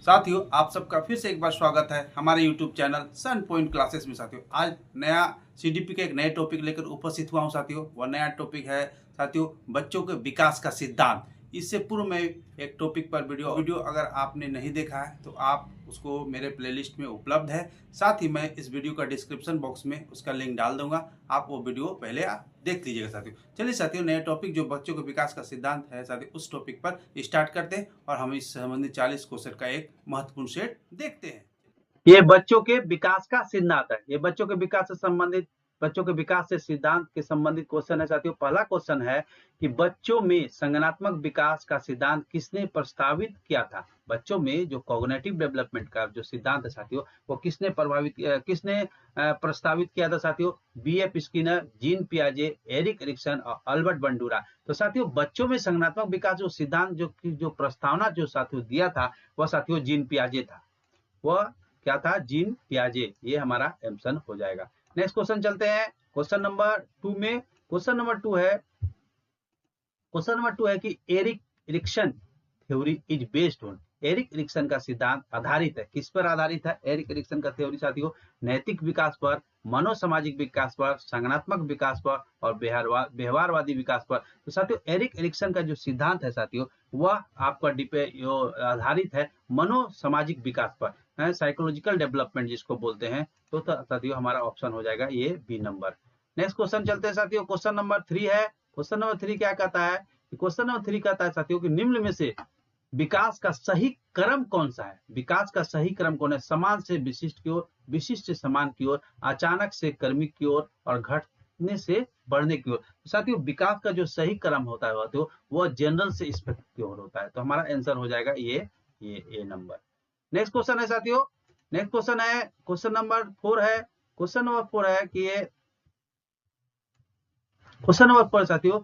साथियों, आप सबका फिर से एक बार स्वागत है हमारे YouTube चैनल सन पॉइंट क्लासेस में। साथियों, आज नया CDP के एक नए टॉपिक लेकर उपस्थित हुआ हूं। साथियों, वह नया टॉपिक है साथियों बच्चों के विकास का सिद्धांत। इससे पूर्व में एक टॉपिक पर वीडियो अगर आपने नहीं देखा है तो आप उसको मेरे प्लेलिस्ट में उपलब्ध है। साथ ही मैं इस वीडियो का डिस्क्रिप्शन बॉक्स में उसका लिंक डाल दूंगा, आप वो वीडियो पहले देख लीजिएगा। साथियों, चलिए साथियों, नया टॉपिक जो बच्चों के विकास का सिद्धांत है साथियों, उस टॉपिक पर स्टार्ट करते हैं और हम इस संबंधित 40 क्वेश्चन का एक महत्वपूर्ण सेट देखते हैं। ये बच्चों के विकास का सिद्धांत है। ये बच्चों के विकास से संबंधित, बच्चों के विकास से सिद्धांत के संबंधित क्वेश्चन है साथियों। पहला क्वेश्चन है कि बच्चों में संज्ञानात्मक विकास का सिद्धांत किसने प्रस्तावित किया था। बच्चों में जो कॉग्निटिव डेवलपमेंट का जो सिद्धांत है साथियों, वो किसने प्रस्तावित किया था साथियों। BF स्किनर, जीन पियाजे, एरिक एरिक्सन और अल्बर्ट बंडूरा। तो साथियों, बच्चों में संज्ञानात्मक विकास जो सिद्धांत जो प्रस्तावना जो साथियों दिया था, वह साथियों जीन पियाजे था। वह क्या था? जीन पियाजे। ये हमारा ऑप्शन हो जाएगा। नेक्स्ट क्वेश्चन चलते हैं क्वेश्चन नंबर 2 में। क्वेश्चन नंबर 2 है कि Erik Erikson theory is based on. Erik Erikson का सिद्धांत आधारित है, किस पर आधारित है? एरिक एरिक्सन का थ्योरी साथियों नैतिक विकास पर, मनोसामाजिक विकास पर, संज्ञानात्मक विकास पर और व्यवहारवादी विकास पर। तो साथियों, एरिक एरिक्सन का जो सिद्धांत है साथियों, वह आपका आधारित है मनोसामाजिक विकास पर, साइकोलॉजिकल डेवलपमेंट जिसको बोलते हैं। तो साथियों, हमारा ऑप्शन हो जाएगा ये बी नंबर। नेक्स्ट क्वेश्चन चलते हैं साथियों। क्वेश्चन नंबर 3 है। क्वेश्चन नंबर 3 क्या कहता है? क्वेश्चन नंबर 3 कहता है साथियों कि निम्न में से विकास का सही क्रम कौन सा है? विकास का सही क्रम कौन है? समान से विशिष्ट की ओर, विशिष्ट से समान की ओर, अचानक से क्रमिक की ओर और घटने से बढ़ने की ओर। साथियों, विकास का जो सही क्रम होता है साथियों, वह जनरल से स्पेक्ट की ओर होता है। तो हमारा आंसर हो जाएगा ये ए नंबर। नेक्स्ट क्वेश्चन है साथियों, नेक्स्ट क्वेश्चन है क्वेश्चन नंबर 4 है। क्वेश्चन नंबर 4 है कि ये क्वेश्चन नंबर 4 साथियों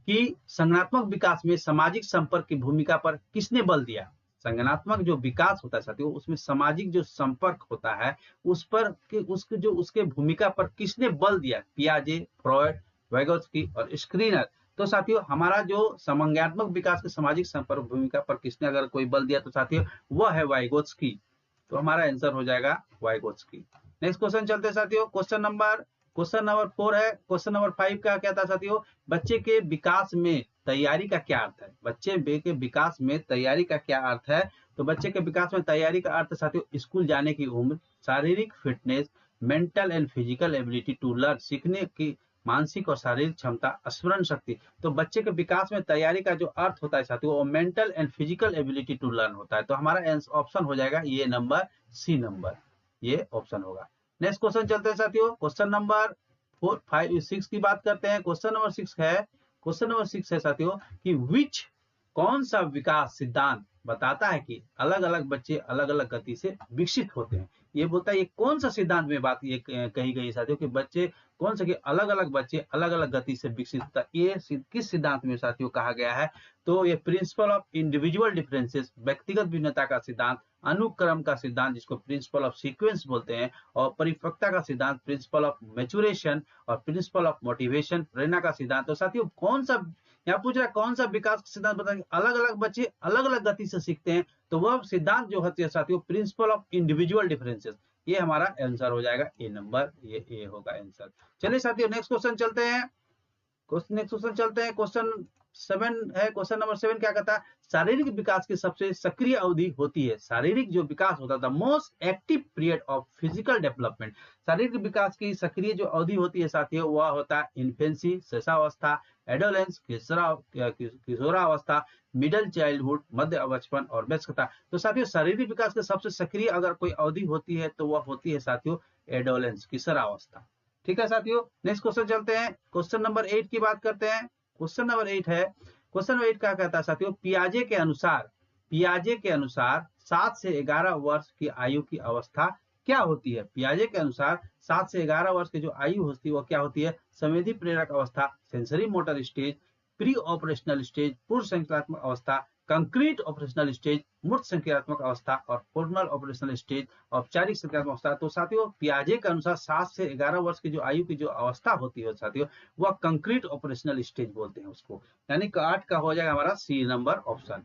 कि संज्ञानात्मक विकास में सामाजिक संपर्क की भूमिका पर किसने बल दिया? संज्ञानात्मक जो विकास होता है साथियों, उसमें सामाजिक जो संपर्क होता है उस पर उसके भूमिका पर किसने बल दिया? पियाजे, फ्रॉयड, वैगोत्स्की और स्क्रीनर। तो साथियों, हमारा जो संज्ञानात्मक विकास के सामाजिक संपर्क भूमिका पर किसने अगर कोई बल दिया तो साथियों वह है वाइगोत्स्की। तो हमारा आंसर हो जाएगा वाइगोत्स्की। नेक्स्ट क्वेश्चन चलते हैं साथियों। क्वेश्चन नंबर 4 है। क्वेश्चन नंबर 5 का क्या था साथियों? बच्चे के विकास में तैयारी का क्या अर्थ है? बच्चे के विकास में तैयारी का क्या अर्थ है? तो बच्चे के विकास में तैयारी का अर्थ साथियों स्कूल जाने की उम्र, शारीरिक fitness, mental and physical ability to learn, सीखने की मानसिक और शारीरिक क्षमता, स्मरण शक्ति। तो बच्चे के विकास में तैयारी का जो अर्थ होता है साथियों, वो mental and physical ability to learn होता है। तो हमारा ऑप्शन हो जाएगा ये नंबर, सी नंबर, ये ऑप्शन होगा। नेक्स्ट क्वेश्चन चलते हैं साथियों। क्वेश्चन नंबर 4, 5, 6 की बात करते हैं। क्वेश्चन नंबर 6 है साथियों कि विच, कौन सा विकास सिद्धांत बताता है कि अलग अलग बच्चे अलग अलग गति से विकसित होते हैं? ये बोलता है ये कौन सा सिद्धांत में बात ये कही गई साथियों कि बच्चे कौन से अलग अलग बच्चे अलग अलग गति से विकसित होता है? ये किस सिद्धांत में साथियों कहा गया है? तो ये प्रिंसिपल ऑफ इंडिविजुअल डिफरेंसेस, व्यक्तिगत भिन्नता का सिद्धांत, अनुक्रम का सिद्धांत जिसको प्रिंसिपल ऑफ सीक्वेंस बोलते हैं, और परिपक्वता का सिद्धांत प्रिंसिपल ऑफ मैच्योरेशन, और प्रिंसिपल ऑफ मोटिवेशन प्रेरणा का सिद्धांत। तो साथियों, कौन सा यहाँ पूछ रहा है कौन सा विकास सिद्धांत बताएंगे अलग अलग बच्चे अलग अलग गति से सीखते हैं? तो वह सिद्धांत जो होती है साथियों प्रिंसिपल ऑफ इंडिविजुअल डिफरेंसेस। ये हमारा आंसर हो जाएगा ए नंबर, ये ए होगा आंसर। चलिए साथियों, नेक्स्ट क्वेश्चन चलते हैं। क्वेश्चन 7 है। क्वेश्चन नंबर 7 क्या कहता है? शारीरिक विकास की सबसे सक्रिय अवधि होती है। शारीरिक जो विकास होता था, most active period of physical development. शारीरिक विकास की सक्रिय जो अवधि होती है साथियों, वह होता है इन्फेंसी, शैशवावस्था, एडोलेंस, किशोरावस्था, मिडिल चाइल्डहुड, मध्य बचपन और वयस्कता। तो साथियों, शारीरिक विकास की सबसे सक्रिय अगर कोई अवधि होती है तो वह होती है साथियों एडोलेंस, किशोरावस्था। ठीक है साथियों, नेक्स्ट क्वेश्चन चलते हैं। क्वेश्चन नंबर 8 की बात करते हैं। क्वेश्चन नंबर 8 है। क्वेश्चन नंबर 8 क्या कहता है साथियों? पियाजे के अनुसार 7 से 11 वर्ष की आयु की अवस्था क्या होती है? पियाजे के अनुसार 7 से 11 वर्ष की जो आयु होती है वो क्या होती है? संवेदी प्रेरक अवस्था, sensory motor stage, pre operational stage, पूर्व संक्रियात्मक अवस्था, कंक्रीट ऑपरेशनल स्टेज, मूर्त संक्रियात्मक अवस्था और फॉर्मल ऑपरेशनल स्टेज, औपचारिक संक्रियात्मक अवस्था। तो साथियों, पियाजे के अनुसार 7 से 11 वर्ष की जो आयु की जो अवस्था होती है साथियों, वह कंक्रीट ऑपरेशनल स्टेज बोलते हैं उसको। यानी कि 8 का हो जाएगा हमारा सी नंबर ऑप्शन,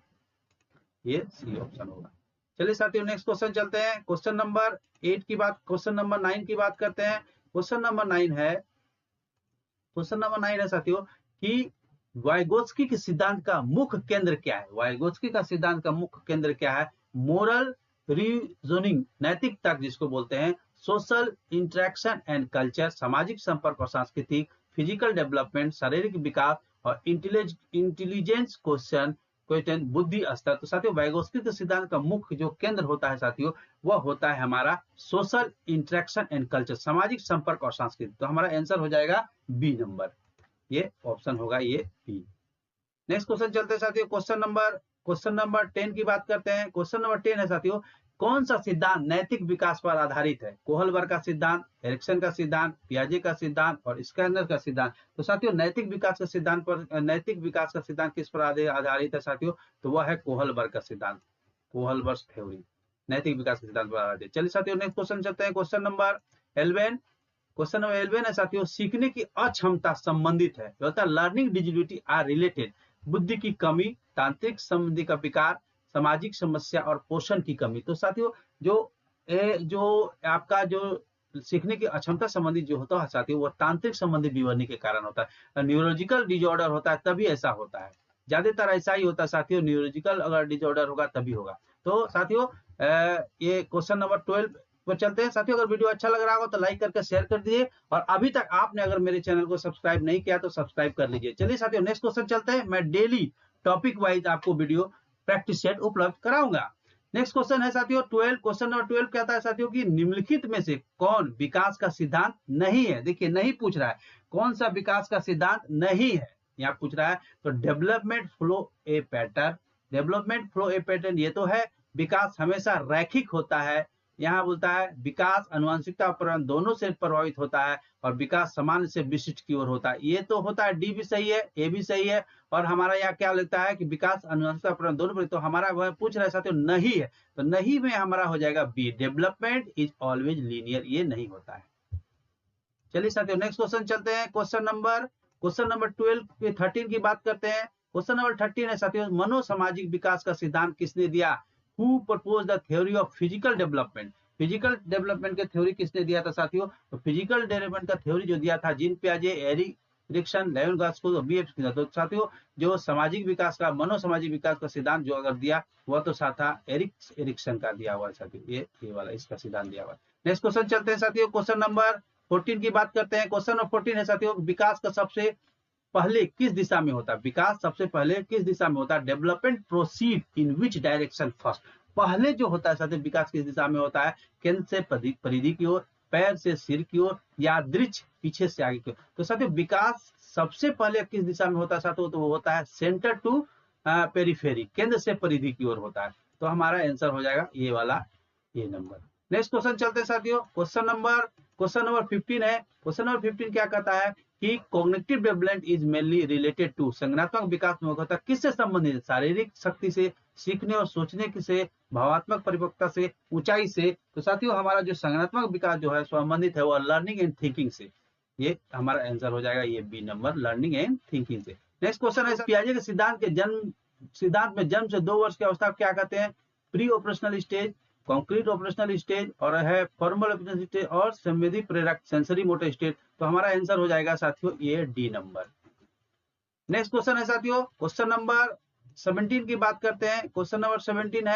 ये सी ऑप्शन होगा। चलिए साथियों नेक्स्ट क्वेश्चन चलते हैं। क्वेश्चन नंबर 8 की बात, क्वेश्चन नंबर 9 की बात करते हैं। क्वेश्चन नंबर 9 है साथियों कि वाइगोत्स्की के सिद्धांत का मुख्य केंद्र क्या है। वाइगोत्स्की का सिद्धांत का मुख्य केंद्र क्या है? मोरल रीजनिंग, नैतिक तर्क जिसको बोलते हैं, सोशल इंटरेक्शन एंड कल्चर, सामाजिक संपर्क और सांस्कृतिक, फिजिकल डेवलपमेंट, शारीरिक विकास और इंटेलिजेंस क्वेश्चन, बुद्धि स्तर। तो साथियों वाइगोत्स्की के सिद्धांत का मुख्य जो केंद्र होता है साथियों, वह होता है हमारा सोशल इंटरेक्शन एंड कल्चर, सामाजिक संपर्क और संस्कृति। तो हमारा आंसर हो जाएगा बी नंबर, ये ऑप्शन होगा ये बी। नेक्स्ट क्वेश्चन चलते हैं साथियों। क्वेश्चन नंबर 10 की बात करते हैं। क्वेश्चन नंबर 10 है साथियों, कौन सा सिद्धांत नैतिक विकास पर आधारित है? कोहलबर्ग का सिद्धांत, एरिक्सन का सिद्धांत, पियाजे का सिद्धांत और स्कैनर का सिद्धांत। तो साथियों नैतिक विकास का सिद्धांत किस पर आधारित है साथियों? तो वह है कोहलबर्ग का सिद्धांत, कोहलबर्ग थ्योरी, नैतिक विकास के सिद्धांत पर आधारित है। चलिए साथियों नेक्स्ट क्वेश्चन चलते हैं। क्वेश्चन नंबर 11 है साथियों, सीखने की अक्षमता संबंधित है, लर्निंग डिजिबिलिटी आर रिलेटेड, बुद्धि की कमी, तांत्रिक संबंधी का विकार, सामाजिक समस्या और पोषण की कमी। तो साथियों जो आपका जो सीखने की अक्षमता संबंधी जो होता है साथियों, वो तांत्रिक संबंधी विवरणी के कारण होता है। न्यूरोलॉजिकल डिसऑर्डर होता है तभी ऐसा होता है, ज्यादातर ऐसा ही होता है साथियों, न्यूरोलॉजिकल अगर डिसऑर्डर होगा तभी होगा। तो साथियों ये क्वेश्चन नंबर 12 पर चलते हैं। साथियों अगर वीडियो अच्छा लग रहा हो तो लाइक करके शेयर कर दीजिए, और अभी तक आपने अगर मेरे चैनल को सब्सक्राइब नहीं किया तो सब्सक्राइब कर लीजिए। चलिए साथियों नेक्स्ट क्वेश्चन चलते हैं। मैं डेली टॉपिक वाइज आपको वीडियो प्रैक्टिस सेट उपलब्ध कराऊंगा। नेक्स्ट क्वेश्चन है साथियों 12। क्वेश्चन नंबर 12 कहता है साथियों कि निम्नलिखित में से कौन विकास का सिद्धांत नहीं है? देखिए नहीं पूछ रहा है कौन सा विकास का सिद्धांत नहीं है, यहाँ पूछ रहा है। तो डेवलपमेंट फ्लो ए पैटर्न ये तो है, विकास हमेशा रैखिक होता है। यहाँ बोलता है विकास अनुवांशिकता और पर्यावरण दोनों से प्रभावित होता है, और विकास सामान्य से विशिष्ट की ओर होता है। ये तो होता है, डी भी सही है, ए भी सही है, और हमारा यहाँ क्या लगता है कि विकास अनुवांशिकता और पर्यावरण दोनों पर। तो हमारा वह पूछ रहा है साथियों नहीं है, तो नहीं में हमारा हो जाएगा B, development is always linear, ये नहीं होता है। चलिए साथियों नेक्स्ट क्वेश्चन चलते हैं। क्वेश्चन नंबर 13 की बात करते हैं। क्वेश्चन नंबर 13 है साथियों, मनोसामाजिक विकास का सिद्धांत किसने दिया? Who propose the theory of physical development? Physical development का थ्योरी किसने दिया था साथियों? तो फिजिकल डेवलपमेंट का थ्योरी जो दिया था जीन पियाजे, एरिक्सन, लेविनग्रास्को, बीएफ। तो साथियों जो सामाजिक विकास का, मनोसामाजिक विकास का सिद्धांत जो अगर दिया वह तो था एरिक्सन का दिया हुआ है साथियों, ये वाला इसका सिद्धांत दिया हुआ है। नेक्स्ट क्वेश्चन चलते हैं साथियों। क्वेश्चन नंबर 14 की बात करते हैं। क्वेश्चन नंबर 14 है साथियों, विकास का सबसे पहले किस दिशा में होता है? विकास सबसे पहले किस दिशा में होता है? Development proceed in which direction first? पहले जो होता है साथियों विकास किस दिशा में होता है? केंद्र से परिधि की ओर, पैर से सिर की ओर, या दृश्य पीछे से आगे की ओर। तो साथियों विकास सबसे पहले किस दिशा में होता है साथियों? तो वो होता है सेंटर टू पेरिफेरी, केंद्र से परिधि की ओर होता है। तो हमारा आंसर हो जाएगा ये वाला, ये नंबर। नेक्स्ट क्वेश्चन चलते हैं साथियों। क्वेश्चन नंबर 15 है। क्वेश्चन नंबर 15 क्या कहता है कि cognitive development is mainly related to, संज्ञानात्मक विकास में होता है किससे संबंधित? शारीरिक शक्ति से, सीखने और सोचने से, भावात्मक परिपक्वता से, ऊंचाई से। तो साथियों हमारा जो संज्ञानात्मक विकास जो है संबंधित है वो लर्निंग एंड थिंकिंग से, ये हमारा आंसर हो जाएगा ये B number, learning and thinking से। नेक्स्ट क्वेश्चन है पियाजे के सिद्धांत में जन्म से 2 वर्ष की अवस्था क्या कहते हैं? Pre operational stage, concrete operational stage, और है फॉर्मल ऑपरेशनल स्टेज, और संवेदी प्रेरक सेंसरी मोटर स्टेज। तो हमारा आंसर हो जाएगा साथियों ये डी नंबर। नेक्स्ट क्वेश्चन है साथियों क्वेश्चन नंबर 17 की बात करते हैं। क्वेश्चन नंबर 17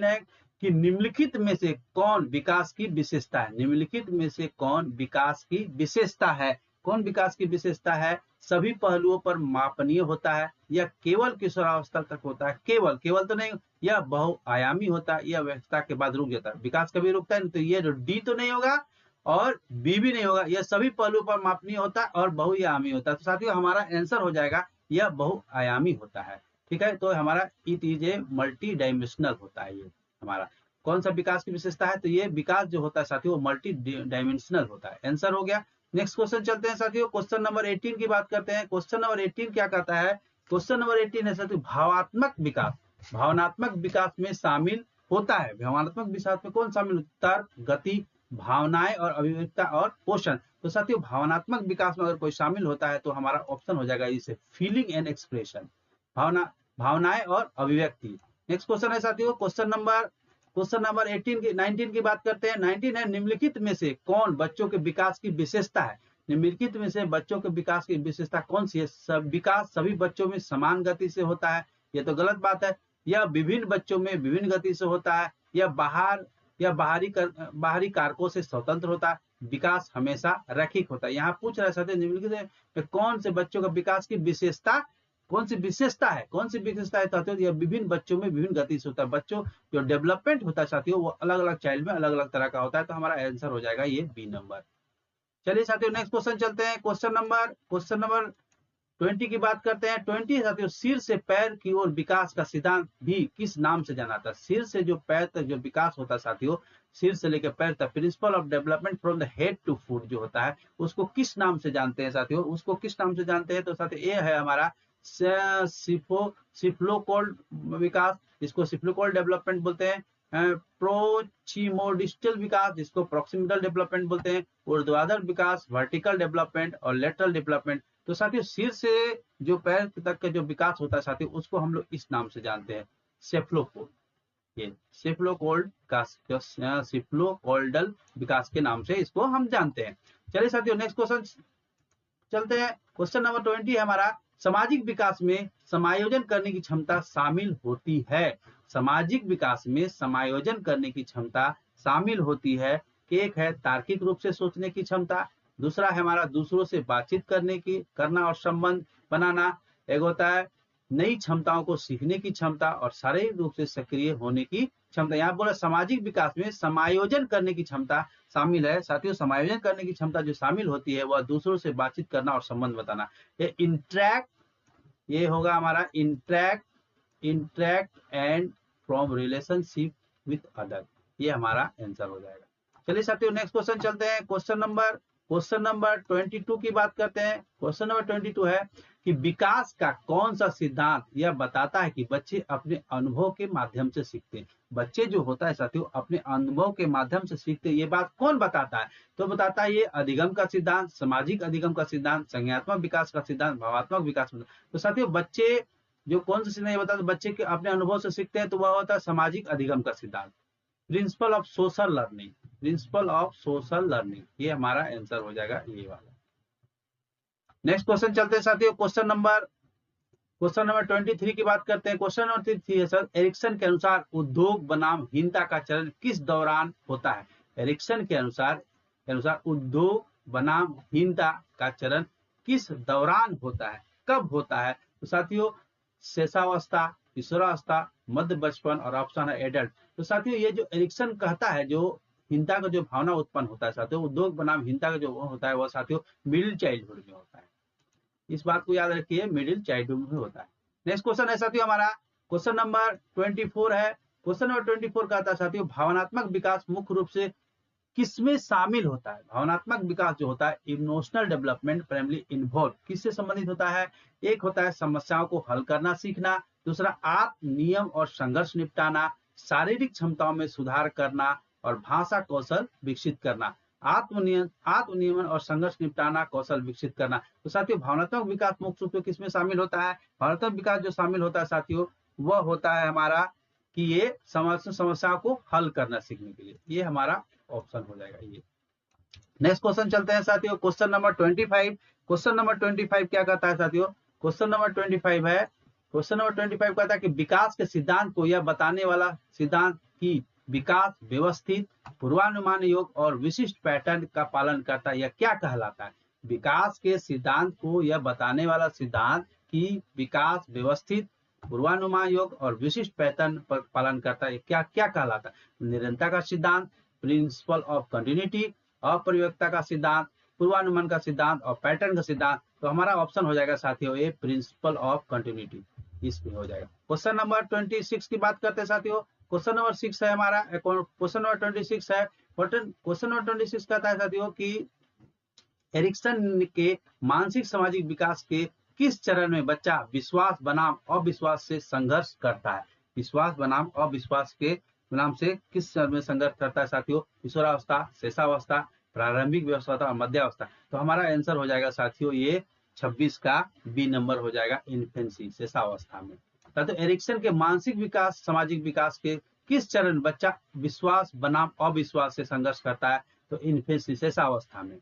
है कि निम्नलिखित में से कौन विकास की विशेषता है? निम्नलिखित में से कौन विकास की विशेषता है? कौन विकास की विशेषता है? सभी पहलुओं पर मापनीय होता है, या केवल किशोरावस्था तक होता है? केवल तो नहीं, यह बहुआयामी होता है, यह व्यस्तता के बाद रुक जाता है। विकास कभी रुकता है नहीं, तो ये डी तो नहीं होगा और बी भी नहीं होगा। यह सभी पहलुओं पर मापनीय होता है और बहुआयामी होता है। तो साथियों हमारा आंसर हो जाएगा यह बहुआयामी होता है। ठीक है, तो हमारा it is a multi dimensional होता है। ये हमारा कौन सा विकास की विशेषता है? तो ये विकास जो होता है साथियों वो मल्टी डायमेंशनल होता है। आंसर हो गया। नेक्स्ट क्वेश्चन चलते हैं साथियों। क्वेश्चन नंबर 18 की बात करते हैं। क्वेश्चन नंबर 18 क्या कहता है? क्वेश्चन नंबर 18 है साथियों, भावात्मक विकास भावनात्मक विकास में शामिल होता है। भावनात्मक विकास में कौन शामिल? तर्क, गति, भावनाएं और अभिव्यक्ति और पोषण। तो साथियों भावनात्मक विकास में अगर कोई शामिल होता है तो हमारा ऑप्शन हो जाएगा इसे फीलिंग एंड एक्सप्रेशन, भावनाएं और अभिव्यक्ति। नेक्स्ट क्वेश्चन है साथियों क्वेश्चन नंबर 19 की बात करते हैं। 19 है निम्नलिखित में से कौन बच्चों के विकास की विशेषता है। निम्नलिखित में से बच्चों के विकास की विशेषता कौन सी है। सब विकास सभी बच्चों में समान गति से होता है, ये तो गलत बात है। यह विभिन्न बच्चों में विभिन्न गति से होता है, या बाहरी कारकों से स्वतंत्र होता है। विकास हमेशा रैखिक होता है। यहाँ पूछ रहा है साथियों निम्नलिखित में कौन से बच्चों का विकास की विशेषता कौन सी विशेषता है साथियों। यह विभिन्न बच्चों में विभिन्न गति से होता है। बच्चों जो डेवलपमेंट होता है साथियों वो अलग अलग चाइल्ड में अलग अलग तरह का होता है, तो हमारा आंसर हो जाएगा ये बी नंबर। चलिए साथियों नेक्स्ट क्वेश्चन चलते हैं। क्वेश्चन नंबर 20 की बात करते हैं। 20 साथियों सिर से पैर की ओर विकास का सिद्धांत भी किस नाम से जाना जाता है। सिर से जो पैर तक जो विकास होता है साथियों, सिर से लेकर पैर तक, principle of development from the head to foot जो होता है उसको किस नाम से जानते हैं साथियों। उसको किस नाम से जानते हैं तो साथियों ये है हमारा सिफ्लोकोल्ड विकास, जिसको सिफ्लोकोल्ड डेवलपमेंट बोलते हैं। प्रोक्सिमोडिस्टल विकास जिसको प्रॉक्सिमिटल डेवलपमेंट बोलते हैं। ऊर्ध्वाधर विकास वर्टिकल डेवलपमेंट और लेटरल डेवलपमेंट। तो साथियों सिर से जो पैर तक का जो विकास होता है साथियों उसको हम लोग इस नाम से जानते हैं सेफ्लोकोल्ड। ये सिफ्लोकोल्डल विकास के नाम से इसको हम जानते हैं। चलिए साथियों नेक्स्ट क्वेश्चन चलते हैं। क्वेश्चन नंबर 20 है हमारा सामाजिक विकास में समायोजन करने की क्षमता शामिल होती है। सामाजिक विकास में समायोजन करने की क्षमता शामिल होती है। एक है तार्किक रूप से सोचने की क्षमता, दूसरा है हमारा दूसरों से बातचीत करना और संबंध बनाना, एक होता है नई क्षमताओं को सीखने की क्षमता और शारीरिक रूप से सक्रिय होने की क्षमता। यहाँ बोला सामाजिक विकास में समायोजन करने की क्षमता शामिल है। साथियों समायोजन करने की क्षमता जो शामिल होती है वह दूसरों से बातचीत करना और संबंध बताना। ये होगा हमारा interact and from relationship with other, ये हमारा आंसर हो जाएगा। चलिए साथियों नेक्स्ट क्वेश्चन चलते हैं। क्वेश्चन नंबर 22 की बात करते हैं। क्वेश्चन नंबर 22 है कि विकास का कौन सा सिद्धांत यह बताता है कि बच्चे अपने अनुभव के माध्यम से सीखते हैं। बच्चे जो होता है साथियों अपने अनुभव के माध्यम से सीखते हैं, ये बात कौन बताता है तो बताता है ये अधिगम का सिद्धांत, सामाजिक अधिगम का सिद्धांत, संज्ञानात्मक विकास का सिद्धांत, भावात्मक विकास। तो साथियों बच्चे जो कौन सा सिद्धांत बताता है बच्चे के अपने अनुभव से सीखते हैं तो वह होता है सामाजिक अधिगम का सिद्धांत, प्रिंसिपल ऑफ सोशल लर्निंग। ये हमारा आंसर हो जाएगा ये वाला। नेक्स्ट क्वेश्चन चलते हैं साथियों। क्वेश्चन नंबर 23 की बात करते हैं। क्वेश्चन नंबर 3 है सर एरिक्सन के अनुसार उद्योग बनाम हीनता का चरण किस दौरान होता है। एरिक्सन के अनुसार उद्योग बनाम हीनता का चरण किस दौरान होता है, कब होता है तो साथियों शेषावस्था, किशोरावस्था, मध्य बचपन और ऑप्शन है एडल्ट। तो साथियों ये जो एरिक्सन कहता है जो हीनता का जो भावना उत्पन्न होता है साथियों उद्योग बनाम हीनता का जो होता है वह साथियों मिडिल चाइल्डहुड में होता है। इस बात को याद रखिए मिडिल चाइल्डहुड में होता है। नेक्स्ट क्वेश्चन है साथियों हमारा क्वेश्चन नंबर 24 है। क्वेश्चन नंबर 24 कहता है साथियों भावनात्मक विकास मुख्य रूप से किसमें शामिल होता है। भावनात्मक विकास जो होता है इमोशनल डेवलपमेंट प्राइमरी इन्वॉल्व किससे संबंधित होता है। एक होता है समस्याओं को हल करना सीखना, दूसरा आत्म नियम और संघर्ष निपटाना, शारीरिक क्षमताओं में सुधार करना और भाषा कौशल विकसित करना। आत्मनियमन और संघर्ष निपटाना कौशल विकसित करना। तो साथियों भावनात्मक विकास मुख्य रूप से किसमें शामिल होता है। भावनात्मक विकास जो शामिल होता है साथियों वह होता है हमारा कि ये समस्याओं को हल करना सीखने के लिए, ये हमारा ऑप्शन हो जाएगा ये। नेक्स्ट क्वेश्चन चलते हैं साथियों क्वेश्चन नंबर 25। क्वेश्चन नंबर 25 क्या कहता है साथियों। क्वेश्चन नंबर 25 कहता है कि विकास के सिद्धांत को यह बताने वाला सिद्धांत की विकास व्यवस्थित पूर्वानुमान योग्य और विशिष्ट पैटर्न का पालन करता है, यह क्या कहलाता है। विकास के सिद्धांत को यह बताने वाला सिद्धांत की विकास व्यवस्थित पूर्वानुमान योग्य और विशिष्ट पैटर्न पर पालन करता है, क्या क्या कहलाता है। निरंतरता का सिद्धांत, प्रिंसिपल ऑफ कंटिन्यूटी, अपरिवर्तकता का सिद्धांत, पूर्वानुमान का सिद्धांत और पैटर्न का सिद्धांत। तो हमारा ऑप्शन हो जाएगा साथियों ये प्रिंसिपल ऑफ कंटिन्यूटी, इसमें हो जाएगा। क्वेश्चन नंबर 26 की बात करते हैं साथियों। क्वेश्चन नंबर 6 है हमारा क्वेश्चन नंबर 26 है। क्वेश्चन नंबर 26 कहता है साथियों कि एरिक्सन के मानसिक सामाजिक विकास के किस चरण में बच्चा विश्वास बनाम अविश्वास से संघर्ष करता है। विश्वास बनाम अविश्वास के नाम से किस चरण में संघर्ष करता है साथियों। किशोरावस्था, शेषावस्था, प्रारंभिक व्यवस्था और मध्यावस्था। तो हमारा आंसर हो जाएगा साथियों ये 26 का बी नंबर हो जाएगा इन्फेंसी, शेषावस्था में। साथियों एरिक्सन के मानसिक विकास सामाजिक विकास के किस चरण बच्चा विश्वास बनाम अविश्वास से संघर्ष करता है? तो इन्फेंसी अवस्था में।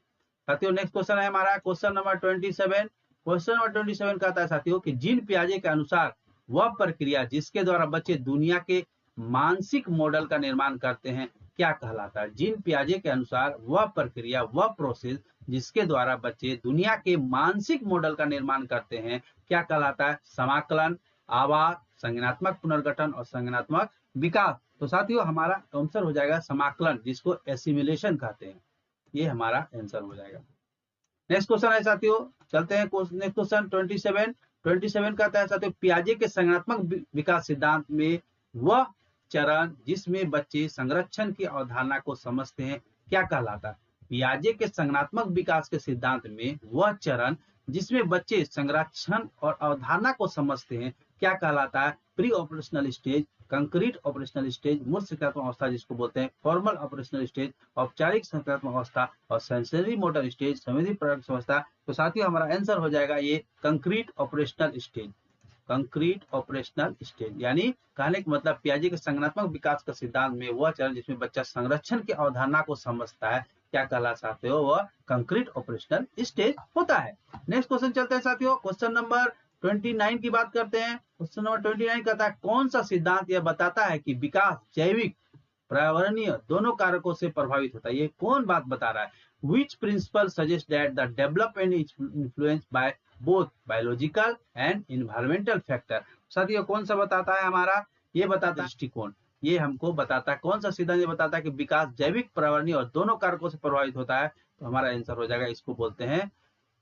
साथियों नेक्स्ट क्वेश्चन है हमारा क्वेश्चन नंबर 27। क्वेश्चन नंबर 27 कहता है साथियों कि जीन पियाजे के अनुसार वह प्रक्रिया जिसके द्वारा बच्चे दुनिया के मानसिक मॉडल का निर्माण करते हैं क्या कहलाता है? जीन पियाजे के अनुसार वह प्रक्रिया वह प्रोसेस जिसके द्वारा बच्चे दुनिया के मानसिक मॉडल का निर्माण करते हैं क्या कहलाता है? समाकलन, आवाज, संज्ञानात्मक पुनर्गठन और संज्ञानात्मक विकास। तो साथियों हमारा आंसर हो जाएगा समाकलन, जिसको एसिमिलेशन कहते हैं। ये हमारा आंसर हो जाएगा। नेक्स्ट क्वेश्चन है साथियों, चलते हैं नेक्स्ट क्वेश्चन 27 कहता है साथियों पियाजे के संज्ञानात्मक विकास सिद्धांत में वह चरण जिसमें बच्चे संरक्षण की अवधारणा को समझते हैं क्या कहलाता है? पियाजे के संज्ञानात्मक विकास के सिद्धांत में वह चरण जिसमें बच्चे संरक्षण और अवधारणा को समझते हैं क्या कहलाता है? Pre operational stage, concrete operational stage, मूर्त संज्ञानात्मक अवस्था जिसको बोलते हैं फॉर्मल ऑपरेशनल स्टेज, औपचारिक संज्ञानात्मक अवस्था और सेंसरी मोटर स्टेज, संवेदी प्रयोग अवस्था। तो साथियों हमारा आंसर हो जाएगा ये concrete operational stage. Concrete operational stage यानी कहने का मतलब पियाजे के संज्ञानात्मक विकास का सिद्धांत में वह चरण जिसमें बच्चा संरक्षण की अवधारणा को समझता है क्या कहलाते हो? वह कंक्रीट ऑपरेशनल स्टेज होता है। नेक्स्ट क्वेश्चन चलते हैं साथियों, क्वेश्चन नंबर 29 की बात करते हैं। क्वेश्चन नंबर 29 कहता है कौन सा सिद्धांत यह बताता है कि विकास जैविक पर्यावरणीय दोनों कारकों से प्रभावित होता है? ये कौन बात बता रहा है? Which principle suggest that the development is influenced by both biological and environmental factor. साथियों कौन सा बताता है हमारा? ये बताता है दृष्टिकोण, ये हमको बताता है कौन सा सिद्धांत ये बताता है कि विकास जैविक पर्यावरणीय और दोनों कारकों से प्रभावित होता है। तो हमारा आंसर हो जाएगा, इसको बोलते हैं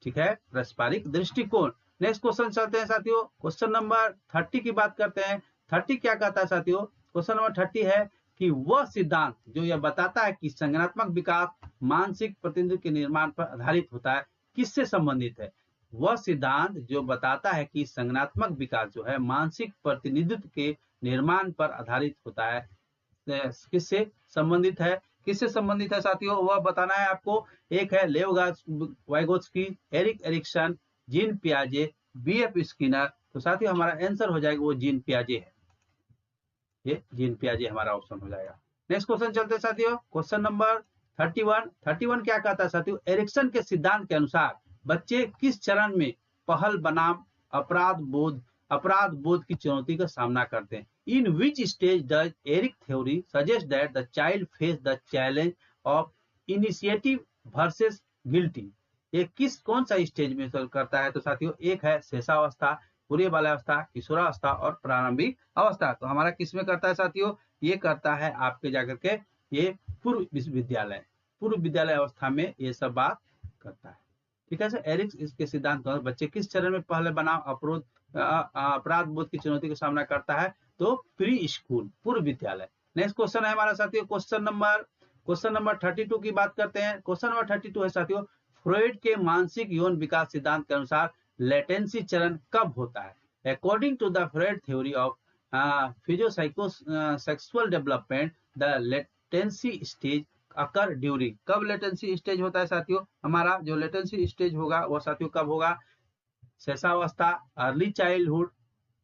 ठीक है पारस्परिक दृष्टिकोण। नेक्स्ट क्वेश्चन चलते हैं साथियों, क्वेश्चन नंबर 30 की बात करते हैं। 30 क्या कहता है साथियों? क्वेश्चन नंबर 30 है कि वह सिद्धांत जो यह बताता है कि संज्ञानात्मक विकास मानसिक प्रतिनिधित्व के निर्माण पर आधारित होता है किससे संबंधित है? वह सिद्धांत जो बताता है कि संज्ञानात्मक विकास जो है मानसिक प्रतिनिधित्व के निर्माण पर आधारित होता है किससे संबंधित है? किससे संबंधित है साथियों? वह बताना है आपको। एक है Lev Vygotsky, Erik Erikson, Jean पियाजे, बीएफ स्किनर। तो साथियों हमारा आंसर हो जाएगा वो जीन पियाजे है। ये जीन पियाजे हमारा ऑप्शन हो जाएगा। नेक्स्ट क्वेश्चन चलते हैं साथियों, क्वेश्चन नंबर 31 क्या कहता है साथियों? एरिक्सन के सिद्धांत के अनुसार बच्चे किस चरण में पहल बनाम अपराध बोध की चुनौती का सामना करते हैं? In which stage does Erik theory suggest that the child face the challenge of initiative versus guilty? ये कौन सा स्टेज में करता है? तो साथियों एक है शेषावस्था, पूर्व बाल्यावस्था, किशोरावस्था और प्रारंभिक अवस्था। तो हमारा किस में करता है साथियों? ये करता है आपके जाकर के ये पूर्व विद्यालय अवस्था में ये सब बात करता है। ठीक है सर, एरिक्स इसके सिद्धांत पर बच्चे किस चरण में पहले बनाम अपराध बोध की चुनौती का सामना करता है? तो प्री स्कूल, पूर्व विद्यालय। नेक्स्ट क्वेश्चन है हमारा साथियों क्वेश्चन नंबर 32 की बात करते हैं। क्वेश्चन नंबर 32 है साथियों फ्रॉइड के मानसिक यौन विकास सिद्धांत के अनुसार लेटेंसी चरण कब होता है? According to the Freud theory of physiosexual development the latency stage occur during. कब लेटेंसी स्टेज होता है साथियों? हमारा जो लेटेंसी स्टेज होगा वो साथियों कब होगा? शेषावस्था, अर्ली चाइल्डहुड,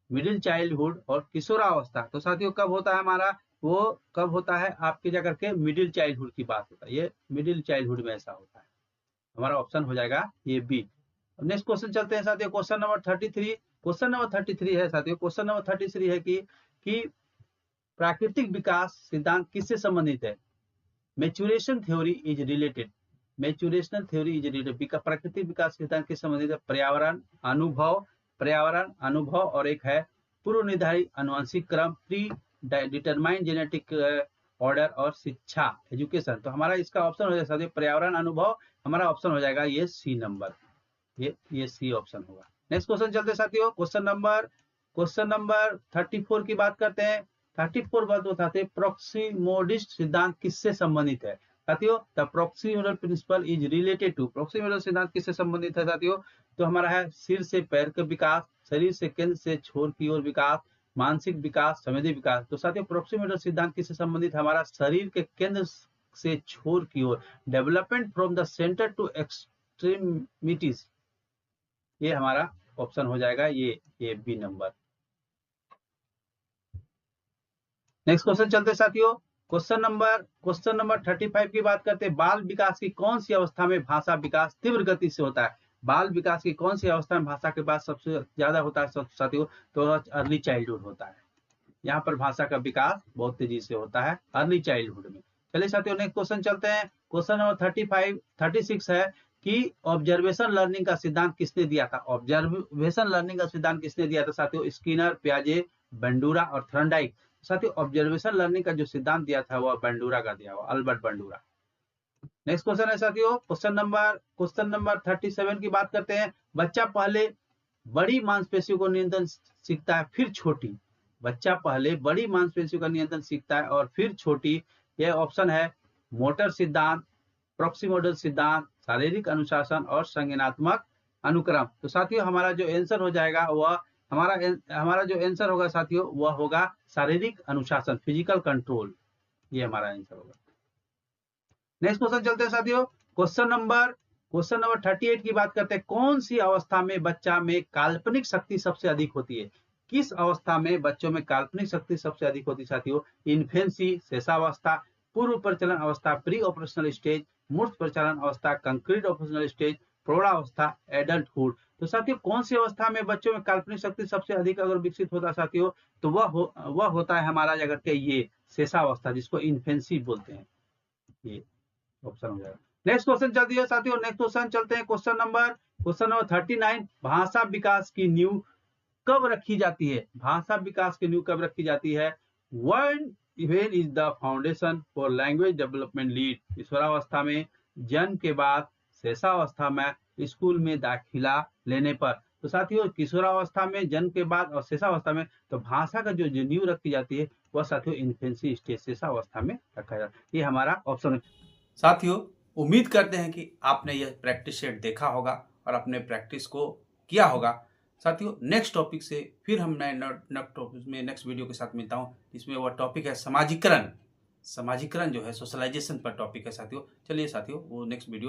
मिडिल चाइल्डहुड और किशोरावस्था। तो साथियों कब होता है हमारा? वो कब होता है आपके जाकर के मिडिल चाइल्डहुड की बात होता है। ये मिडिल चाइल्डहुड में ऐसा होता है। हमारा ऑप्शन हो जाएगा ये बी। नेक्स्ट क्वेश्चन चलते हैं साथियों क्वेश्चन नंबर 33। क्वेश्चन नंबर 33 है साथियों, क्वेश्चन नंबर 33 है कि प्राकृतिक विकास सिद्धांत किससे संबंधित है? मैच्योरेशन थ्योरी इज रिलेटेड प्राकृतिक विकास सिद्धांत किससे संबंधित है? पर्यावरण अनुभव और एक है पूर्व निर्धारित आनुवंशिक क्रम, प्री डिटरमाइंड जेनेटिक ऑर्डर और शिक्षा एजुकेशन। तो हमारा इसका ऑप्शन हो जाएगा पर्यावरण अनुभव। हमारा ऑप्शन हो जाएगा ये सी नंबर, ये सी ऑप्शन होगा। नेक्स्ट क्वेश्चन चलते साथियों क्वेश्चन नंबर 34 की बात करते हैं। 34 बात बताते हैं प्रोक्सिमोडिस्ट सिद्धांत किससे संबंधित है साथियों? The proximodal principle is related to. Proximodal सिद्धांत किससे संबंधित है साथियों? तो हमारा है सिर से पैर का विकास, शरीर से केंद्र से छोर की ओर विकास, मानसिक विकास, संवेदी विकास। तो साथियों प्रोक्सिमोडल सिद्धांत किससे संबंधित है? हमारा शरीर के केंद्र से छोर की ओर, development from the centre to extremities. ये हमारा ऑप्शन हो जाएगा ये बी नंबर। नेक्स्ट क्वेश्चन चलते साथियों, क्वेश्चन नंबर 35 की बात करते हैं। बाल विकास की कौन सी अवस्था में भाषा विकास तीव्र गति से होता है? बाल विकास की कौन सी अवस्था में भाषा के पास सबसे ज्यादा होता है साथियों? तो अर्ली चाइल्डहुड होता है। यहाँ पर भाषा का विकास बहुत तेजी से होता है अर्ली चाइल्डहुड में। चलिए साथियों नेक्स्ट क्वेश्चन चलते हैं। क्वेश्चन नंबर 36 है कि ऑब्जर्वेशन लर्निंग का सिद्धांत किसने दिया था? ऑब्जर्वेशन लर्निंग का सिद्धांत किसने दिया था साथियों? स्किनर, पियाजे, बंडूरा और थॉर्नडाइक। साथियों ऑब्जर्वेशन लर्निंग का जो सिद्धांत दिया था वह बंडूरा का दिया हुआ, अल्बर्ट बंडूरा। नेक्स्ट क्वेश्चन है साथियों, क्वेश्चन नंबर 37 की बात करते हैं। बच्चा पहले बड़ी मांसपेशियों को नियंत्रण सीखता है फिर छोटी। बच्चा पहले बड़ी मांसपेशियों का नियंत्रण सीखता है और फिर छोटी। यह ऑप्शन है मोटर सिद्धांत, प्रॉक्सिमोडल सिद्धांत, शारीरिक अनुशासन और संज्ञानात्मक अनुक्रम। तो साथियों हमारा जो आंसर हो जाएगा वह हमारा जो आंसर होगा साथियों वह होगा शारीरिक अनुशासन, फिजिकल कंट्रोल। ये हमारा आंसर होगा। नेक्स्ट क्वेश्चन चलते हैं साथियों, क्वेश्चन नंबर 38 की बात करते हैं। कौन सी अवस्था में बच्चा में काल्पनिक शक्ति सबसे अधिक होती है? किस अवस्था में बच्चों में काल्पनिक शक्ति सबसे अधिक होती है साथियों? इन्फेंसी, शेषावस्था, पूर्व प्रचलन अवस्था, प्री ऑपरेशनल स्टेज, मूर्त प्रचलन अवस्था, कंक्रीट ऑपरेशनल स्टेज, प्रौढ़ावस्था, एडल्टहुड। तो साथियों कौन सी अवस्था में बच्चों में काल्पनिक शक्ति सबसे अधिक अगर विकसित होता है साथियों तो वह होता है हमारा अगर के ये शेषावस्था, जिसको इन्फेंसी बोलते हैं। ये ऑप्शन हो जाएगा। नेक्स्ट क्वेश्चन चलती है साथियों, नेक्स्ट क्वेश्चन चलते हैं। क्वेश्चन नंबर 39, भाषा विकास की नींव कब रखी जाती है? भाषा विकास की नींव कब रखी जाती है? when is the foundation for language development lead? किशोरावस्था में, जन्म के बाद, शेषावस्था में, स्कूल में दाखिला लेने पर। तो साथियों किशोरावस्था में, जन्म के बाद और शेषावस्था में तो भाषा का जो नींव रखी जाती है वह साथियों इन्फेंसी स्टेज, शेषावस्था में रखा जाता है। ये हमारा ऑप्शन है। साथियों उम्मीद करते हैं कि आपने यह प्रैक्टिस सेट देखा होगा और अपने प्रैक्टिस को किया होगा। साथियों नेक्स्ट टॉपिक से फिर हम नेक्स्ट वीडियो के साथ मिलता हूं, इसमें वह टॉपिक है समाजीकरण जो है सोशलाइजेशन पर टॉपिक है साथियों। चलिए साथियों वो नेक्स्ट वीडियो